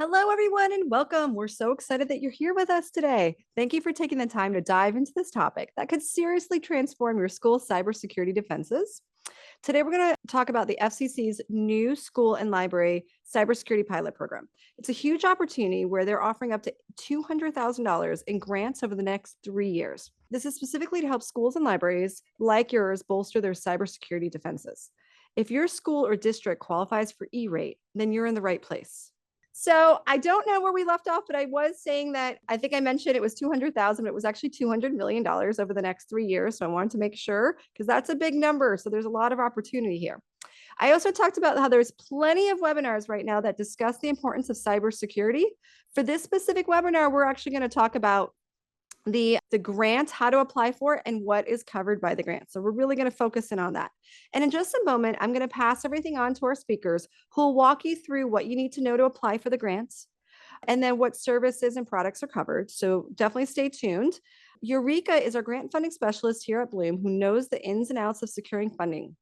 Hello, everyone, and welcome. We're so excited that you're here with us today. Thank you for taking the time to dive into this topic that could seriously transform your school's cybersecurity defenses. Today, we're going to talk about the FCC's new school and library cybersecurity pilot program. It's a huge opportunity where they're offering up to $200,000 in grants over the next 3 years. This is specifically to help schools and libraries like yours bolster their cybersecurity defenses. If your school or district qualifies for E-rate, then you're in the right place. So I don't know where we left off, but I was saying that I think I mentioned it was 200,000, but it was actually $200 million over the next 3 years. So I wanted to make sure because that's a big number. So there's a lot of opportunity here. I also talked about how there's plenty of webinars right now that discuss the importance of cybersecurity. For this specific webinar, we're actually going to talk about the grant, how to apply for it, and what is covered by the grant. So we're really going to focus in on that. And in just a moment, I'm going to pass everything on to our speakers who will walk you through what you need to know to apply for the grants and then what services and products are covered. So definitely stay tuned. Yurika is our grant funding specialist here at Bluum who knows the ins and outs of securing funding.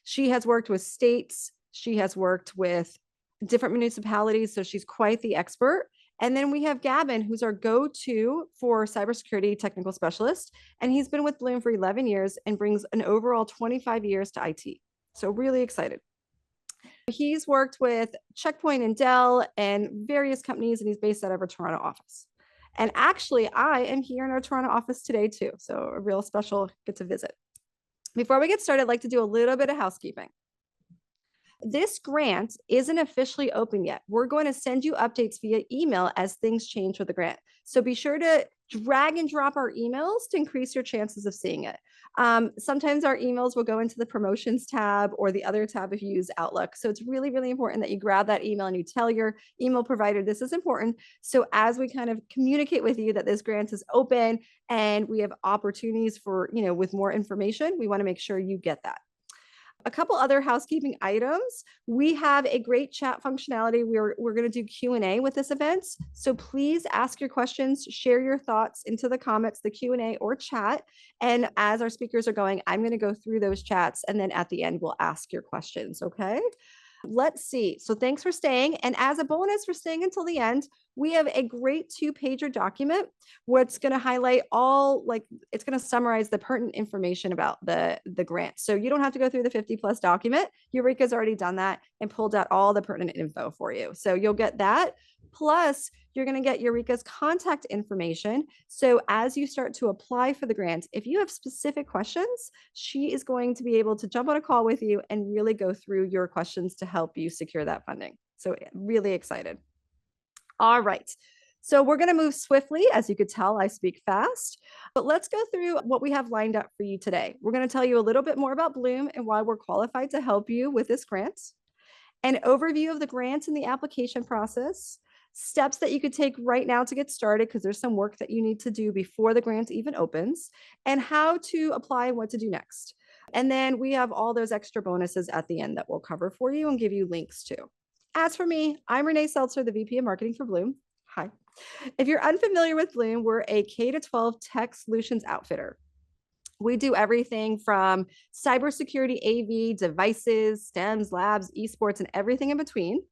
She has worked with states. She has worked with different municipalities. So she's quite the expert. And then we have Gavin, who's our go-to for cybersecurity technical specialist. And he's been with Bluum for 11 years and brings an overall 25 years to IT. So really excited. He's worked with Checkpoint and Dell and various companies, and he's based out of our Toronto office. And actually, I am here in our Toronto office today too. So a real special get to visit. Before we get started, I'd like to do a little bit of housekeeping. This grant isn't officially open yet. We're going to send you updates via email as things change with the grant. So be sure to drag and drop our emails to increase your chances of seeing it. Sometimes our emails will go into the promotions tab or the other tab if you use Outlook. So it's really, really important that you grab that email and you tell your email provider this is important. So as we kind of communicate with you that this grant is open and we have opportunities for, with more information, we want to make sure you get that. A couple other housekeeping items. We have a great chat functionality. We're going to do Q&A with this event. So please ask your questions, share your thoughts into the comments, the Q&A or chat. And as our speakers are going, I'm going to go through those chats. And then at the end, we'll ask your questions. Okay. Let's see. So thanks for staying. And as a bonus for staying until the end, we have a great 2-pager document what's going to highlight it's going to summarize the pertinent information about the grant. So you don't have to go through the 50+ document. Eureka's already done that and pulled out all the pertinent info for you. So you'll get that. Plus, you're going to get Eureka's contact information. So as you start to apply for the grant, if you have specific questions, she is going to be able to jump on a call with you and really go through your questions to help you secure that funding. So really excited. All right. So we're going to move swiftly. As you could tell, I speak fast, but let's go through what we have lined up for you today. We're going to tell you a little bit more about Bluum and why we're qualified to help you with this grant, an overview of the grant and the application process, steps that you could take right now to get started because there's some work that you need to do before the grant even opens, and how to apply and what to do next. And then we have all those extra bonuses at the end that we'll cover for you and give you links to. As for me, I'm Renee Seltzer, the VP of Marketing for Bluum. Hi. If you're unfamiliar with Bluum, we're a K-12 tech solutions outfitter. We do everything from cybersecurity, AV, devices, STEMs, labs, esports, and everything in between.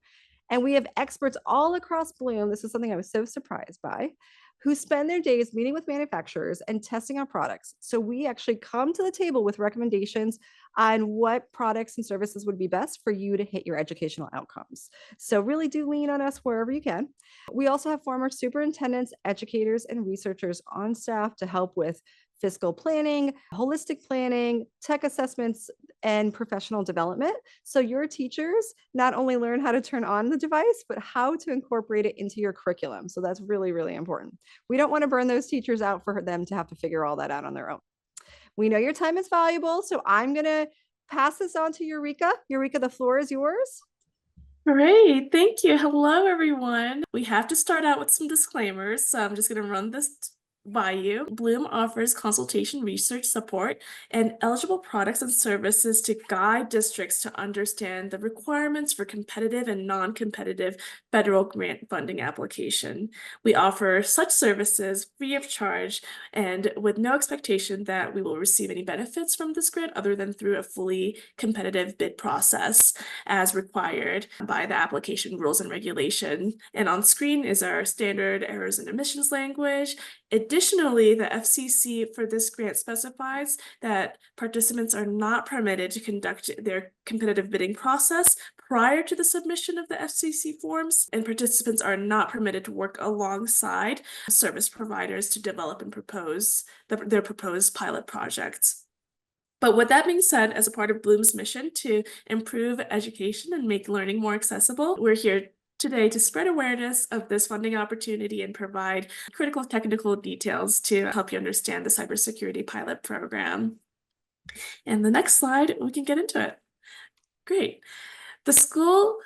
And we have experts all across Bluum. This is something I was so surprised by, who spend their days meeting with manufacturers and testing our products. So we actually come to the table with recommendations on what products and services would be best for you to hit your educational outcomes. So really do lean on us wherever you can. We also have former superintendents, educators, and researchers on staff to help with fiscal planning, holistic planning, tech assessments, and professional development. So your teachers not only learn how to turn on the device, but how to incorporate it into your curriculum. So that's really, really important. We don't want to burn those teachers out for them to have to figure all that out on their own. We know your time is valuable, so I'm going to pass this on to Yurika. Yurika, the floor is yours. Great, thank you. Hello, everyone. We have to start out with some disclaimers, so I'm just going to run by you. Bluum offers consultation research support and eligible products and services to guide districts to understand the requirements for competitive and non-competitive federal grant funding application. We offer such services free of charge and with no expectation that we will receive any benefits from this grant other than through a fully competitive bid process as required by the application rules and regulation. And on screen is our standard errors and omissions language. Additionally, the FCC for this grant specifies that participants are not permitted to conduct their competitive bidding process prior to the submission of the FCC forms, and participants are not permitted to work alongside service providers to develop and propose their proposed pilot projects. But with that being said, as a part of Bluum's mission to improve education and make learning more accessible, we're here today to spread awareness of this funding opportunity and provide critical technical details to help you understand the cybersecurity pilot program. And the next slide, we can get into it. Great. The school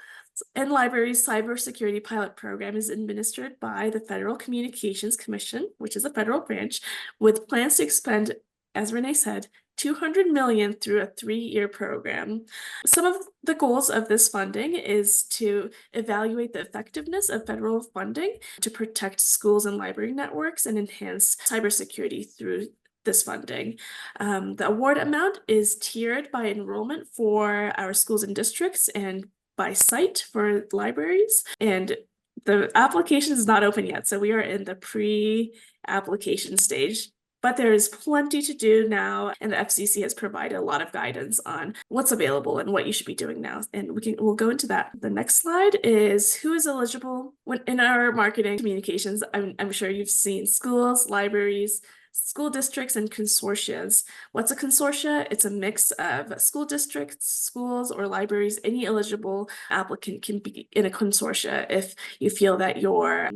and libraries cybersecurity pilot program is administered by the Federal Communications Commission, which is a federal branch, with plans to expend, as Renee said, $200 million through a 3-year program. Some of the goals of this funding is to evaluate the effectiveness of federal funding to protect schools and library networks and enhance cybersecurity through this funding. The award amount is tiered by enrollment for our schools and districts and by site for libraries. And the application is not open yet, so we are in the pre-application stage. But there is plenty to do now, and the FCC has provided a lot of guidance on what's available and what you should be doing now. And we'll go into that. The next slide is who is eligible. In our marketing communications, I'm sure you've seen schools, libraries, school districts, and consortia. What's a consortia? It's a mix of school districts, schools, or libraries. Any eligible applicant can be in a consortia if you feel that your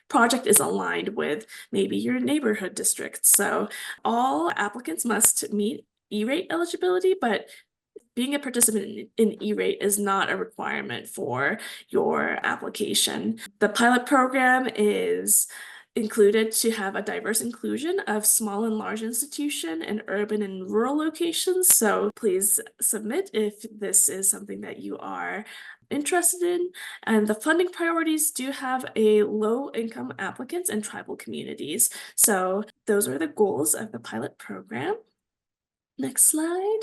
project is aligned with maybe your neighborhood district. So all applicants must meet E-rate eligibility, but being a participant in E-rate is not a requirement for your application. The pilot program is included to have a diverse inclusion of small and large institution and urban and rural locations. So please submit if this is something that you are interested in. And the funding priorities do have a low-income applicants and tribal communities. So those are the goals of the pilot program. Next slide.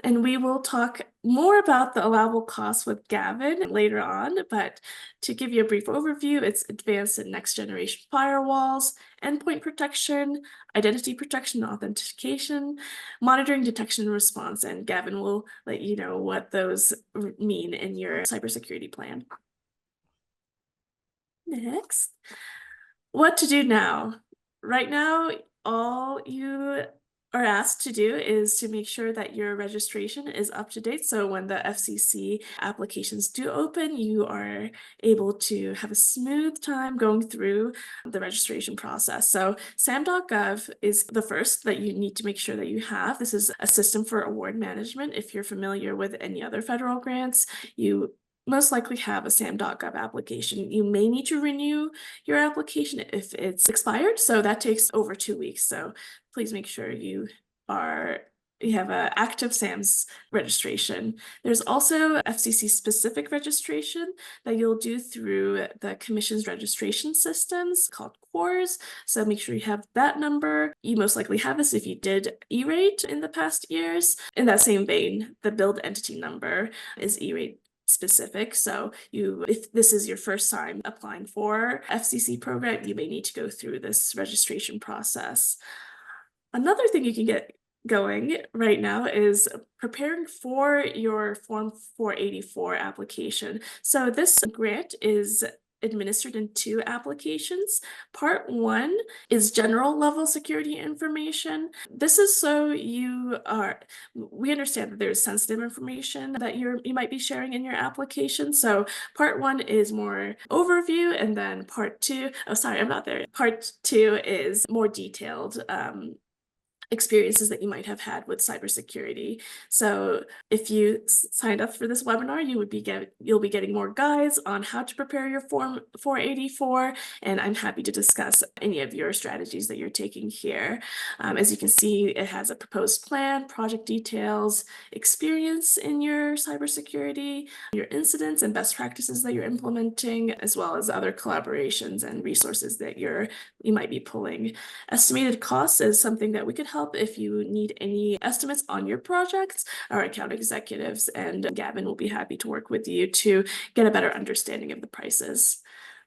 And we will talk more about the allowable costs with Gavin later on, but to give you a brief overview, it's advanced and next generation firewalls, endpoint protection, identity protection, authentication, monitoring, detection, and response. And Gavin will let you know what those mean in your cybersecurity plan. Next, what to do now. Right now, all you are asked to do is to make sure that your registration is up to date. So when the FCC applications do open, you are able to have a smooth time going through the registration process. So SAM.gov is the first that you need to make sure that you have. This is a system for award management. If you're familiar with any other federal grants, you most likely have a SAM.gov application. You may need to renew your application if it's expired, so that takes over 2 weeks. So please make sure you have an active SAMS registration. There's also FCC specific registration that you'll do through the Commission's registration systems called CORS. So make sure you have that number. You most likely have this if you did E-rate in the past years. In that same vein, the build entity number is E-rate specific. So if this is your first time applying for FCC program, you may need to go through this registration process. Another thing you can get going right now is preparing for your Form 484 application. So this grant is administered in 2 applications. Part 1 is general level security information. This is so we understand that there's sensitive information that you might be sharing in your application. So part 1 is more overview, and then part 2, oh sorry, I'm not there. Part 2 is more detailed experiences that you might have had with cybersecurity. So if you signed up for this webinar, you'll be getting more guides on how to prepare your Form 484, and I'm happy to discuss any of your strategies that you're taking here. As you can see, it has a proposed plan, project details, experience in your cybersecurity, your incidents and best practices that you're implementing, as well as other collaborations and resources that you might be pulling. Estimated costs is something that we could help if you need any estimates on your projects. Our account executives and Gavin will be happy to work with you to get a better understanding of the prices.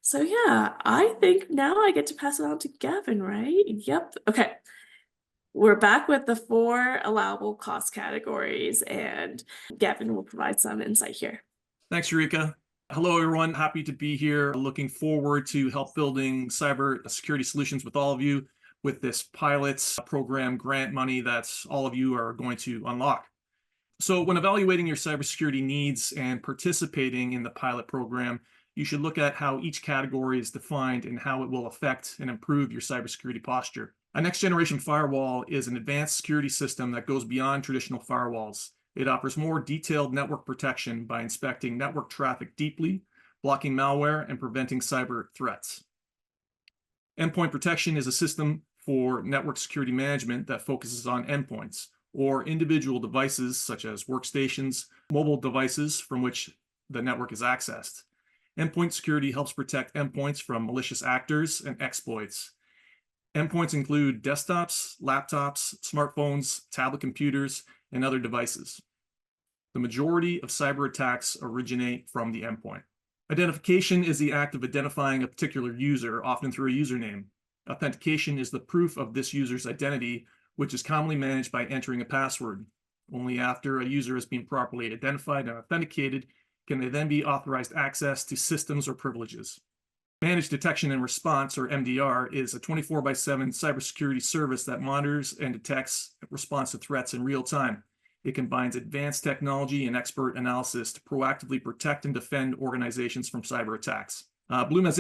So yeah, I think now I get to pass it on to Gavin, right? Yep. Okay. We're back with the 4 allowable cost categories, and Gavin will provide some insight here. Thanks, Yurika. Hello, everyone. Happy to be here. Looking forward to help building cyber security solutions with all of you with this pilot program grant money that all of you are going to unlock. So when evaluating your cybersecurity needs and participating in the pilot program, you should look at how each category is defined and how it will affect and improve your cybersecurity posture. A next-generation firewall is an advanced security system that goes beyond traditional firewalls. It offers more detailed network protection by inspecting network traffic deeply, blocking malware, and preventing cyber threats. Endpoint protection is a system for network security management that focuses on endpoints, or individual devices such as workstations, mobile devices from which the network is accessed. Endpoint security helps protect endpoints from malicious actors and exploits. Endpoints include desktops, laptops, smartphones, tablet computers, and other devices. The majority of cyber attacks originate from the endpoint. Identification is the act of identifying a particular user, often through a username. Authentication is the proof of this user's identity, which is commonly managed by entering a password. Only after a user has been properly identified and authenticated can they then be authorized access to systems or privileges. Managed Detection and Response, or MDR, is a 24/7 cybersecurity service that monitors and detects response to threats in real time. It combines advanced technology and expert analysis to proactively protect and defend organizations from cyber attacks. Bluum has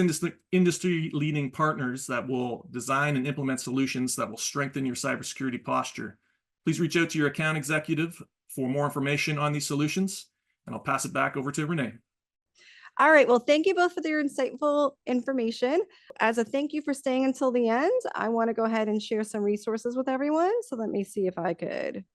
industry-leading partners that will design and implement solutions that will strengthen your cybersecurity posture. Please reach out to your account executive for more information on these solutions, and I'll pass it back over to Renee. All right. Well, thank you both for your insightful information. As a thank you for staying until the end, I want to go ahead and share some resources with everyone. So let me see if I could.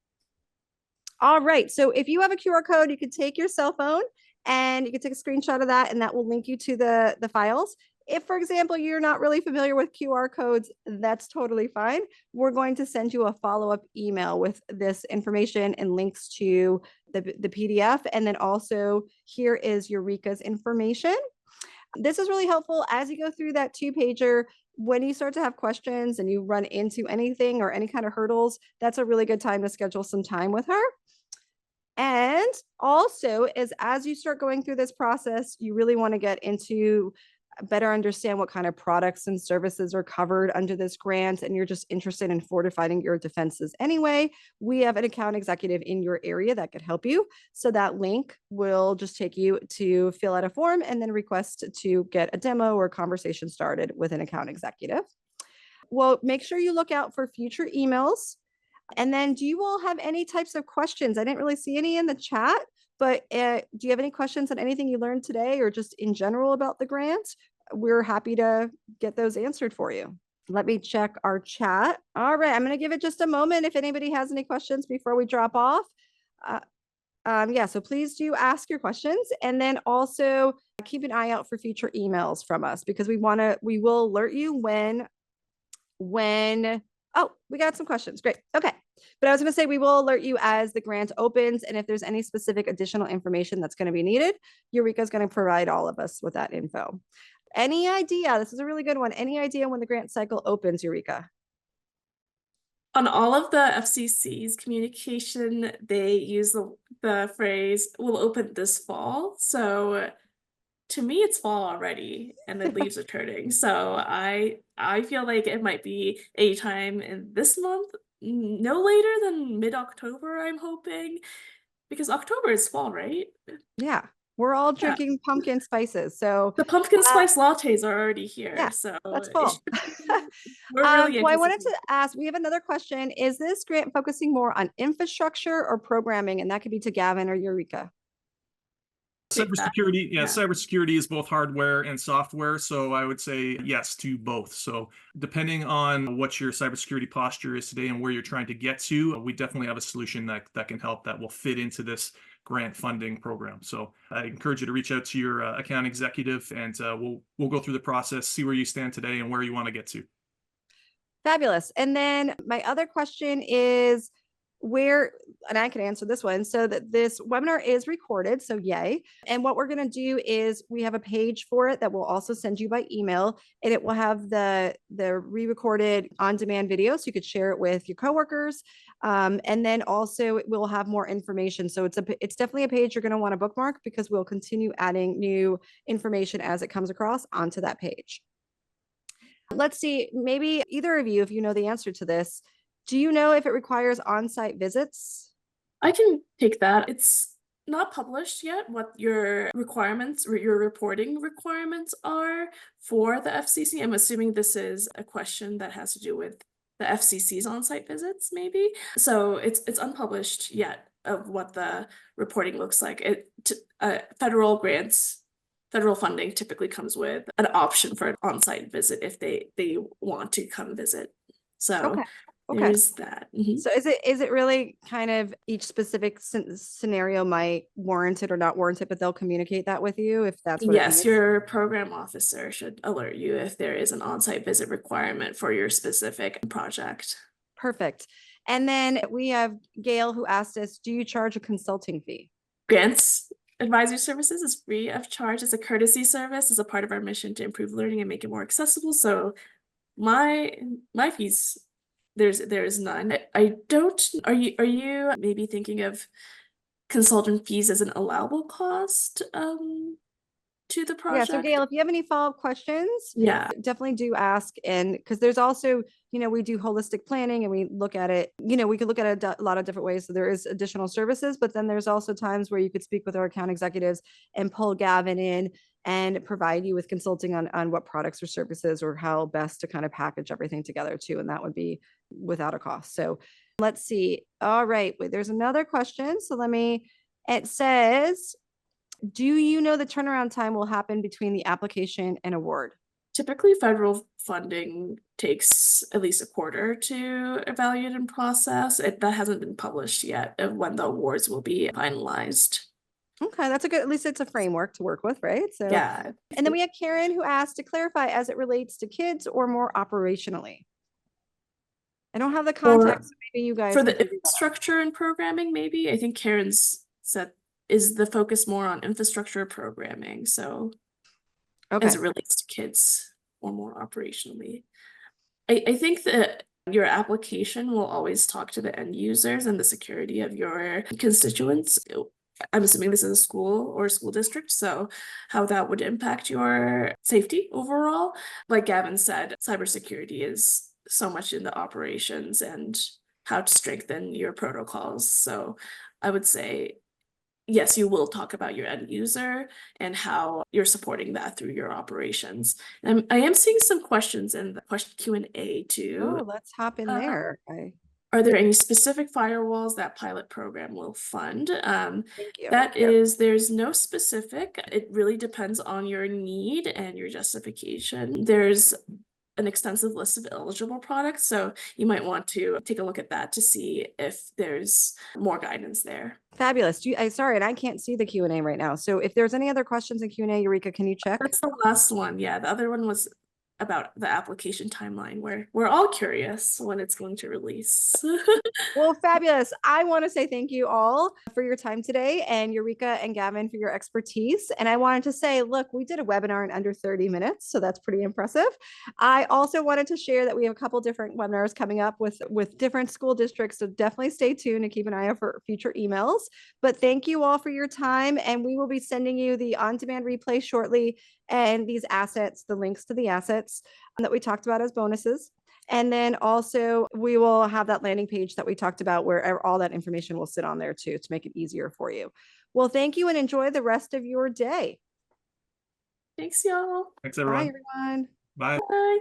All right. So if you have a QR code, you could take your cell phone and you can take a screenshot of that, and that will link you to the files. If, for example, you're not really familiar with QR codes, that's totally fine. We're going to send you a follow-up email with this information and links to the PDF. And then also here is Yurika's information. This is really helpful as you go through that 2-pager. When you start to have questions and you run into anything or any kind of hurdles, that's a really good time to schedule some time with her. And also is as you start going through this process, you really want to get into better understand what kind of products and services are covered under this grant, and you're just interested in fortifying your defenses anyway, we have an account executive in your area that could help you. So that link will just take you to fill out a form and then request to get a demo or conversation started with an account executive. Well, make sure you look out for future emails. And then do you all have any types of questions? I didn't really see any in the chat, but do you have any questions on anything you learned today or just in general about the grant? We're happy to get those answered for you. Let me check our chat. All right, I'm going to give it just a moment if anybody has any questions before we drop off. Yeah, so please do ask your questions, and then also keep an eye out for future emails from us, because we will alert you when oh, we got some questions. Great. Okay. But I was going to say, we will alert you as the grant opens. And if there's any specific additional information that's going to be needed, Yurika is going to provide all of us with that info. Any idea? This is a really good one. Any idea when the grant cycle opens, Yurika? On all of the FCC's communication, they use the phrase, "will open this fall." So to me, it's fall already and the leaves are turning. So I feel like it might be a time in this month, no later than mid-October, I'm hoping, because October is fall, right? Yeah. We're all Yeah. drinking pumpkin spices. So The pumpkin spice lattes are already here, yeah, so that's full. we're really Well, I wanted anticipating. to ask, we have another question. Is this grant focusing more on infrastructure or programming? And that could be to Gavin or Yurika. Take that. Cybersecurity, yeah, Yeah. cybersecurity is both hardware and software. So I would say yes to both. So depending on what your cybersecurity posture is today and where you're trying to get to, we definitely have a solution that can help, that will fit into this grant funding program. So I encourage you to reach out to your account executive, and we'll go through the process, see where you stand today and where you want to get to. Fabulous. And then my other question is where, and I can answer this one, so that this webinar is recorded, so yay. And what we're going to do is we have a page for it that we'll also send you by email, and it will have the re-recorded on-demand video, so you could share it with your coworkers. And then also we'll have more information. So it's definitely a page you're going to want to bookmark, because we'll continue adding new information as it comes across onto that page. Let's see, maybe either of you, if you know the answer to this, do you know if it requires on-site visits? I can take that. It's not published yet what your requirements or your reporting requirements are for the FCC. I'm assuming this is a question that has to do with the FCC's on-site visits, maybe. So it's unpublished yet of what the reporting looks like. Federal grants, federal funding typically comes with an option for an on-site visit if they want to come visit. So Okay. there's that. Mhm. So is it really kind of each specific scenario might warrant it or not warrant it, but they'll communicate that with you if that's what it Yes, means? your program officer should alert you if there is an on-site visit requirement for your specific project. Perfect. And then we have Gail, who asked us, do you charge a consulting fee? Grants advisory services is free of charge as a courtesy service, as a part of our mission to improve learning and make it more accessible. So my fees, there's none. I don't, are you maybe thinking of consultant fees as an allowable cost to the Yeah. So project? Gail, if you have any follow-up questions, Yeah. definitely do ask. And because there's also, we do holistic planning, and we look at it, we could look at it a lot of different ways. So there is additional services, but then there's also times where you could speak with our account executives and pull Gavin in and provide you with consulting on what products or services or how best to kind of package everything together too. And that would be without a cost. So let's see. All right. Wait, there's another question. So it says, do you know the turnaround time will happen between the application and award? Typically, federal funding takes at least a quarter to evaluate and process. That hasn't been published yet of when the awards will be finalized. Okay, that's a good, at least it's a framework to work with, right? So, Yeah. and then we have Karen, who asked to clarify as it relates to kids or more operationally. I don't have the context, so maybe you guys For can the figure that out. infrastructure and programming, maybe. I think Karen's said is the focus more on infrastructure programming. So Okay. as it relates to kids or more operationally. I think that your application will always talk to the end users and the security of your constituents. I'm assuming this is a school or a school district, so how that would impact your safety overall. Like Gavin said, cybersecurity is so much in the operations and how to strengthen your protocols. So I would say, yes, you will talk about your end user and how you're supporting that through your operations. And I am seeing some questions in the question Q&A too. Oh, let's hop in there. Are there any specific firewalls that pilot program will fund? Thank you. There's no specific. It really depends on your need and your justification. There's an extensive list of eligible products, so you might want to take a look at that to see if there's more guidance there. Fabulous. Sorry, and I can't see the Q&A right now. So if there's any other questions in Q&A, Yurika, can you check? That's the last one. Yeah, the other one was about the application timeline, where we're all curious when it's going to release. Well, fabulous. I want to say thank you all for your time today, and Yurika and Gavin for your expertise. And I wanted to say, look, we did a webinar in under 30 minutes, so that's pretty impressive. I also wanted to share that we have a couple different webinars coming up with different school districts, so definitely stay tuned and keep an eye out for future emails. But thank you all for your time, and we will be sending you the on-demand replay shortly, and these assets, the links to the assets that we talked about as bonuses. And then also we will have that landing page that we talked about where all that information will sit on there too, to make it easier for you. Well, thank you and enjoy the rest of your day. Thanks, y'all. Thanks, Bye, everyone. everyone. Bye. Bye.